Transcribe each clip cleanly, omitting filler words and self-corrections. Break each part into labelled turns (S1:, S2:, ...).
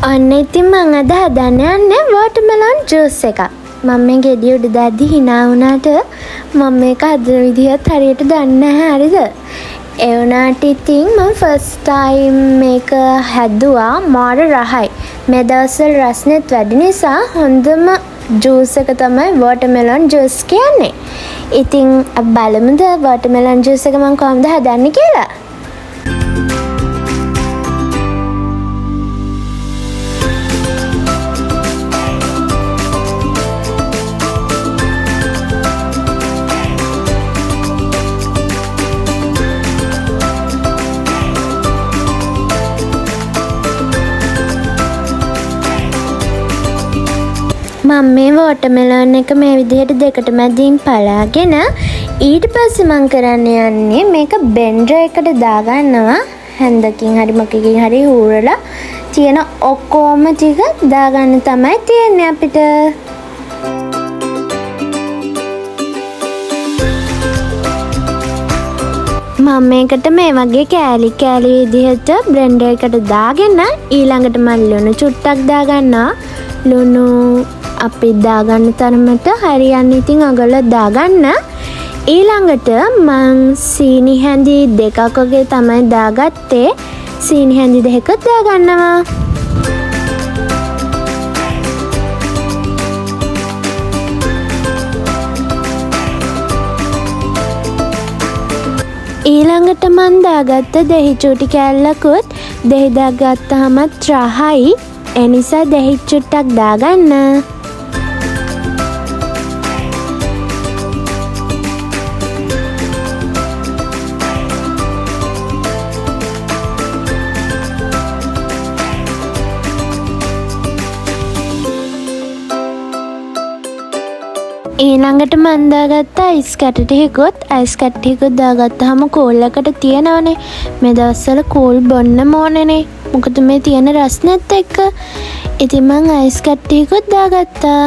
S1: ඔන්න ඉතින් මං අද හදන්න යන්නේ වෝටර්මෙලන් ජූස් එකක්. මම මේ ගෙඩිය උඩ දාද්දි hina වුණාට මම මේක හදන විදිහත් හරියට දන්නේ නැහැ හරිද? ඒ වුණාට ඉතින් මම ෆස්ට් ටයිම් මේක හැදුවා මාර රහයි. මේ දවස්වල රසනෙත් වැඩි නිසා හොඳම ජූස් එක තමයි වෝටර්මෙලන් ජූස් කියන්නේ. ඉතින් අපි බලමුද වෝටර්මෙලන් ජූස් එක මම කොහොමද හදන්නේ කියලා? මම මේ වෝටර්මෙලන් එක මේ විදිහට දෙකට මැදින් පලාගෙන ඊට පස්සේ මම කරන්න යන්නේ මේක බෙන්ඩර් එකට දාගන්නවා. හැන්දකින් හරි මොකකින් හරි හූරලා තියෙන ඔක්කොම ටික දාගන්න තමයි තියෙන්නේ අපිට. මම මේකට මේ වගේ කෑලි කෑලි විදිහට බ්ලෙන්ඩර් එකට දාගෙන ඊළඟට මම ලුණු චුට්ටක් දාගන්නවා. ලුණු අපි දාගන්න තරමට හරියන්න ඉතින් අගල දාගන්න. ඊළඟට මං සීනි හැඳි දෙකක් වගේ තමයි දාගත්තේ. සීනි හැඳි දෙකක් දාගන්නවා. ඊළඟට මන් දාගත්ත දෙහි චූටි කෑල්ලකුත්. දෙහි දාගත්තාමත් රහයි. ඒ නිසා දෙහි චුට්ටක් දාගන්න. ඊළඟට මන් දාගත්ත අයිස් කැට ටිකකුත්. අයිස් කැට ටිකකුත් දාගත්තාම කූල් එකට තියනවනේ. මේ දවස්වල කූල් බොන්න ඕනේනේ. මොකද මේ තියෙන රස්නෙත් එක්ක. ඉතින් මං අයිස් කැට ටිකකුත් දාගත්තා.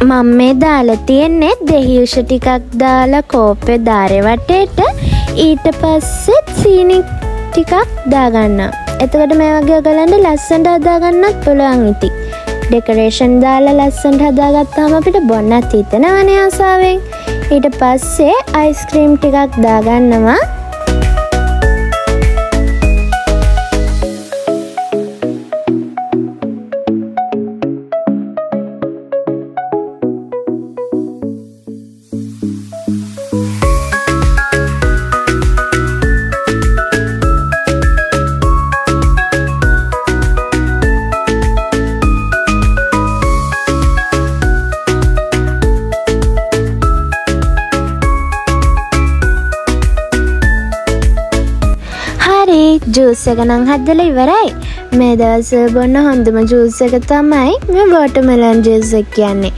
S1: මම මේ දාලා තියෙන්නේ දෙහි උෂ ටිකක් දාලා කෝප්පේ ධාරේ වටේට. ඊට පස්සේ සීනි ටිකක් දාගන්න. එතකොට මේ වගේ ඔයගලන්ට ලස්සනට හදාගන්නත් පුළුවන් ඉතින්. ඩෙකොරේෂන් දාලා ලස්සනට හදාගත්තාම අපිට බොන්නත් හිතෙනවනේ ආසාවෙන්. ඊට පස්සේ අයිස්ක්‍රීම් ටිකක් දාගන්නවා. ජූස් එක නම් හදලා ඉවරයි. මේ දවස්වල බොන්න හොඳම ජූස් එක තමයි මේ වෝටර්මෙලන් ජූස් එක කියන්නේ.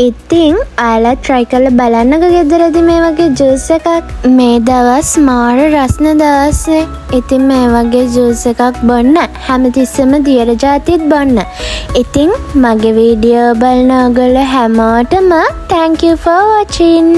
S1: ඉතින් ආලා try කරලා බලන්නකෝ ගෙදරදී මේ වගේ ජූස් එකක්. මේ දවස් මාර රස්න දවස්නේ. ඉතින් මේ වගේ ජූස් එකක් බොන්න හැමතිස්සෙම දියර ජාතිත් බොන්න. ඉතින් මගේ වීඩියෝ බලන ඔයගොල්ලෝ හැමෝටම thank you for watching.